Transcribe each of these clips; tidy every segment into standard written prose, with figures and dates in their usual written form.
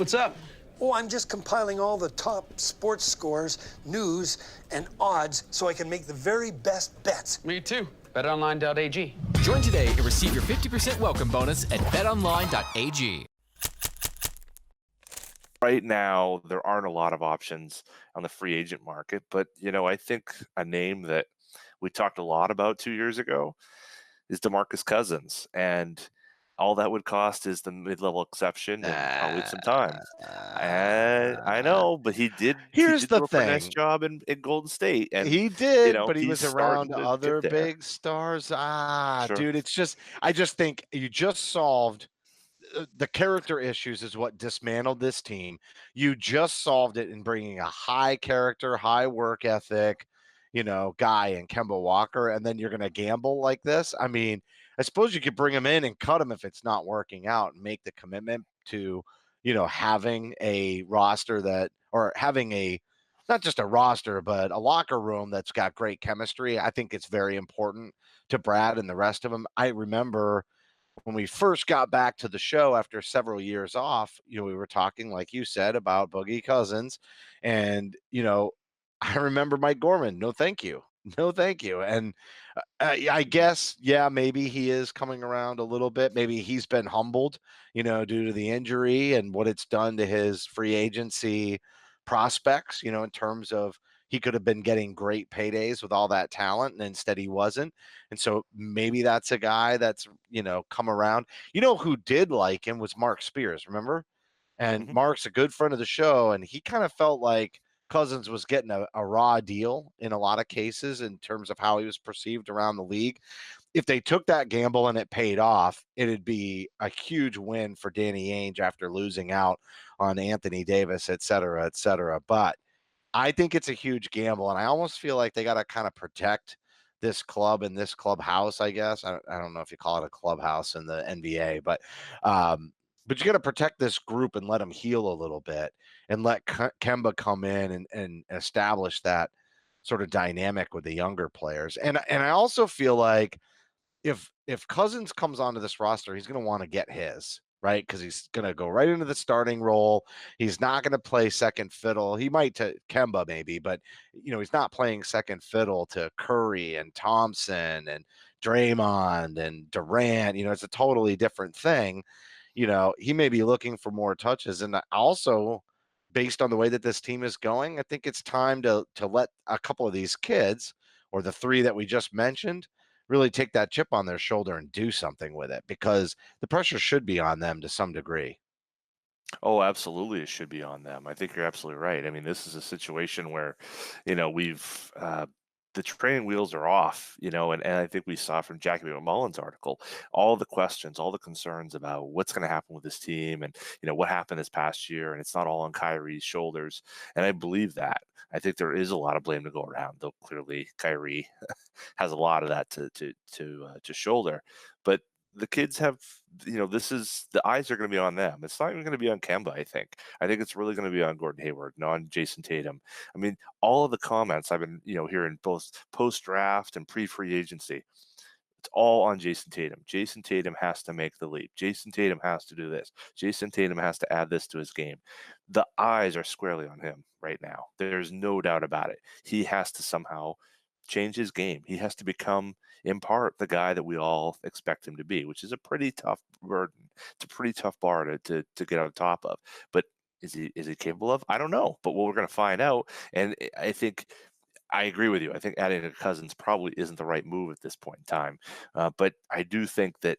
What's up? Oh, I'm just compiling all the top sports scores, news, and odds so I can make the very best bets. Me too. Betonline.ag. Join today and receive your 50% welcome bonus at betonline.ag. Right now, there aren't a lot of options on the free agent market, but, I think a name that we talked a lot about 2 years ago is DeMarcus Cousins, and all that would cost is the mid-level exception and probably some time. I know, but he did Here's the do a pretty nice thing. job in Golden State, and He did, but he he's was around starting to other get there. big stars. Sure. Dude, I just think you just solved the character issues is what dismantled this team. You just solved it in bringing a high character, high work ethic, guy in Kemba Walker, and then you're going to gamble like this. I mean, I suppose you could bring him in and cut him if it's not working out and make the commitment to, having a roster or having not just a roster, but a locker room that's got great chemistry. I think it's very important to Brad and the rest of them. I remember when we first got back to the show after several years off, we were talking, like you said, about Boogie Cousins. And, I remember Mike Gorman. No, thank you. No, thank you. And I guess, yeah, maybe he is coming around a little bit. Maybe he's been humbled, due to the injury and what it's done to his free agency prospects, in terms of he could have been getting great paydays with all that talent, and instead he wasn't. And so maybe that's a guy that's, come around. Who did like him was Mark Spears, remember? And Mark's a good friend of the show, and he kind of felt like Cousins was getting a raw deal in a lot of cases in terms of how he was perceived around the league. If they took that gamble and it paid off, it'd be a huge win for Danny Ainge after losing out on Anthony Davis, et cetera, et cetera. But I think it's a huge gamble, and I almost feel like they got to kind of protect this club and this clubhouse, I guess. I don't know if you call it a clubhouse in the NBA, but you got to protect this group and let them heal a little bit and let Kemba come in and establish that sort of dynamic with the younger players. And I also feel like if Cousins comes onto this roster, he's going to want to get his, right? Because he's going to go right into the starting role. He's not going to play second fiddle. He might to Kemba maybe, but he's not playing second fiddle to Curry and Thompson and Draymond and Durant. It's a totally different thing. He may be looking for more touches. And also, based on the way that this team is going, I think it's time to let a couple of these kids, or the three that we just mentioned, really take that chip on their shoulder and do something with it, because the pressure should be on them to some degree. Oh, absolutely. It should be on them. I think you're absolutely right. I mean, this is a situation where, we've, the training wheels are off, and I think we saw from Jackie McMullen's article, all the questions, all the concerns about what's going to happen with this team and, what happened this past year. And it's not all on Kyrie's shoulders. And I believe that. I think there is a lot of blame to go around, though clearly Kyrie has a lot of that to shoulder. But the kids have, this is, the eyes are going to be on them. It's not even going to be on Kemba, I think. I think it's really going to be on Gordon Hayward and on Jason Tatum. I mean, all of the comments I've been, hearing both post-draft and pre-free agency, it's all on Jason Tatum. Jason Tatum has to make the leap. Jason Tatum has to do this. Jason Tatum has to add this to his game. The eyes are squarely on him right now. There's no doubt about it. He has to somehow change his game. He has to become, in part, the guy that we all expect him to be, which is a pretty tough burden. It's a pretty tough bar to get on top of. But is he capable of? I don't know. But what we're going to find out, and I think I agree with you. I think adding a Cousins probably isn't the right move at this point in time. But I do think that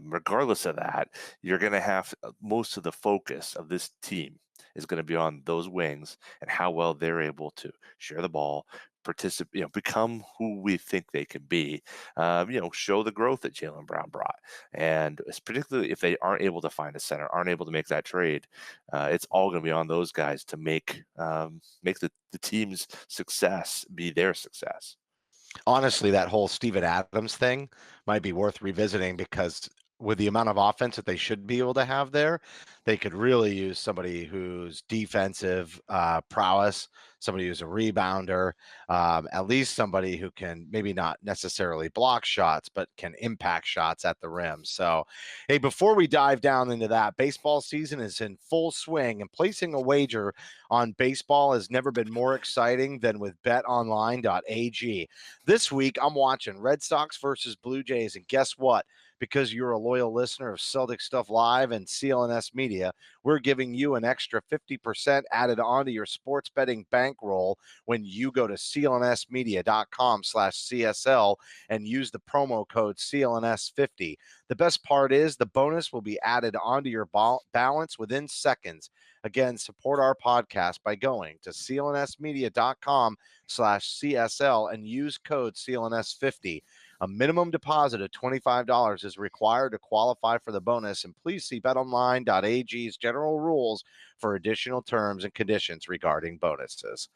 regardless of that, you're going to have most of the focus of this team is going to be on those wings and how well they're able to share the ball, participate, become who we think they can be, show the growth that Jaylen Brown brought. And it's particularly if they aren't able to find a center, aren't able to make that trade, it's all going to be on those guys to make the team's success be their success. Honestly, that whole Steven Adams thing might be worth revisiting, because with the amount of offense that they should be able to have there, they could really use somebody who's defensive prowess, somebody who's a rebounder, at least somebody who can maybe not necessarily block shots, but can impact shots at the rim. So, hey, before we dive down into that, baseball season is in full swing, and placing a wager on baseball has never been more exciting than with betonline.ag. This week, I'm watching Red Sox versus Blue Jays, and guess what? Because you're a loyal listener of Celtic Stuff Live and CLNS Media, we're giving you an extra 50% added onto your sports betting bankroll when you go to clnsmedia.com/CSL and use the promo code CLNS50. The best part is the bonus will be added onto your balance within seconds. Again, support our podcast by going to clnsmedia.com/CSL and use code CLNS50. A minimum deposit of $25 is required to qualify for the bonus, and please see betonline.ag's general rules for additional terms and conditions regarding bonuses.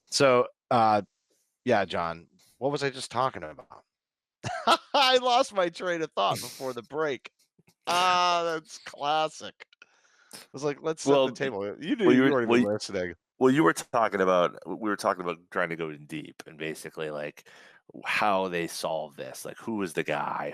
So, yeah, John, what was I just talking about? I lost my train of thought before the break. That's classic. I was like, let's set the table. You knew you weren't even listening. Well, we were talking about trying to go in deep and basically like how they solve this. Like, who is the guy?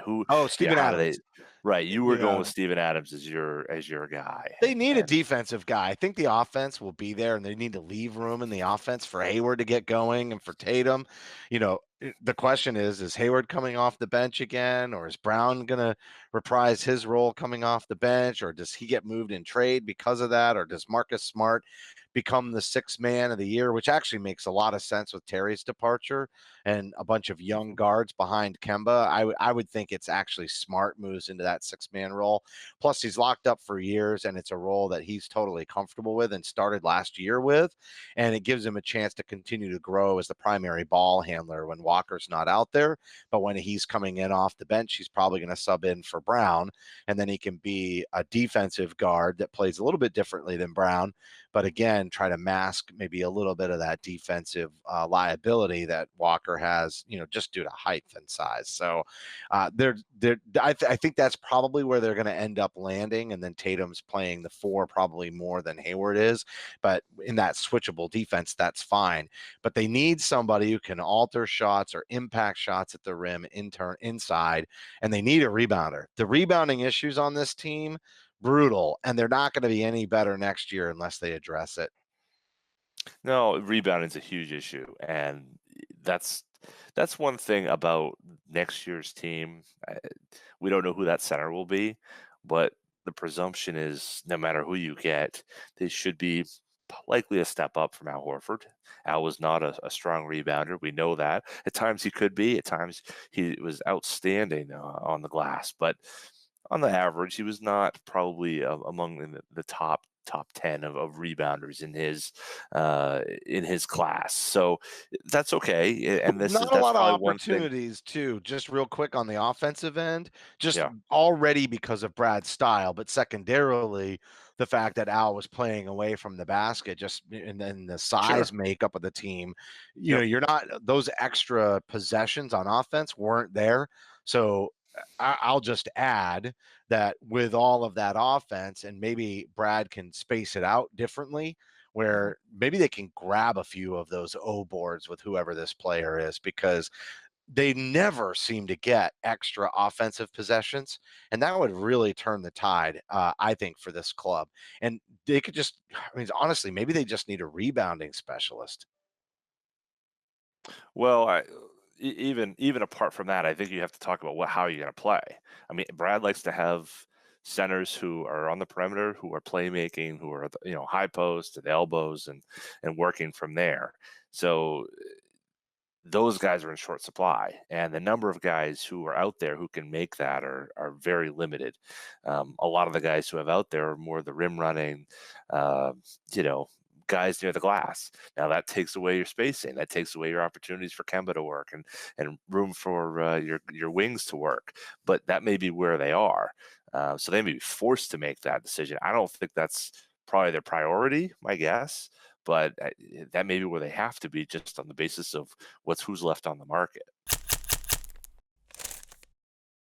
Steven Adams. Right. You were going with Steven Adams as your guy. They need a defensive guy. I think the offense will be there, and they need to leave room in the offense for Hayward to get going and for Tatum. The question is Hayward coming off the bench again, or is Brown going to reprise his role coming off the bench, or does he get moved in trade because of that, or does Marcus Smart become the sixth man of the year, which actually makes a lot of sense with Terry's departure and a bunch of young guards behind Kemba. I would think it's actually Smart moves into that six-man role. Plus, he's locked up for years, and it's a role that he's totally comfortable with and started last year with, and it gives him a chance to continue to grow as the primary ball handler when Walker's not out there. But when he's coming in off the bench, he's probably going to sub in for Brown, and then he can be a defensive guard that plays a little bit differently than Brown, but again, try to mask maybe a little bit of that defensive liability that Walker has, just due to height and size. So I think that's probably where they're going to end up landing. And then Tatum's playing the four probably more than Hayward is, but in that switchable defense, that's fine. But they need somebody who can alter shots or impact shots at the rim inside, and they need a rebounder. The rebounding issues on this team, brutal, and they're not going to be any better next year unless they address it. No, rebounding is a huge issue, and that's one thing about next year's team. We don't know who that center will be, but the presumption is no matter who you get, they should be likely a step up from Al Horford. Al was not a strong rebounder. We know that. At times he could be. At times he was outstanding on the glass, but on the average, he was not probably among the top 10 of rebounders in his class. So that's okay. And that's a lot of opportunities too. Just real quick on the offensive end, already because of Brad's style, but secondarily the fact that Al was playing away from the basket, and then the size makeup of the team. You're not, those extra possessions on offense weren't there. So I'll just add that with all of that offense, and maybe Brad can space it out differently, where maybe they can grab a few of those O boards with whoever this player is, because they never seem to get extra offensive possessions, and that would really turn the tide, I think, for this club. And they could honestly, maybe they just need a rebounding specialist. Well, even apart from that, I think you have to talk about how you're going to play. I mean, Brad likes to have centers who are on the perimeter, who are playmaking, who are high post and elbows and working from there. So those guys are in short supply, and the number of guys who are out there who can make that are very limited. A lot of the guys who have out there are more the rim running, guys near the glass. Now that takes away your spacing. That takes away your opportunities for Kemba to work and room for your wings to work. But that may be where they are. So they may be forced to make that decision. I don't think that's probably their priority, my guess. But that may be where they have to be, just on the basis of who's left on the market.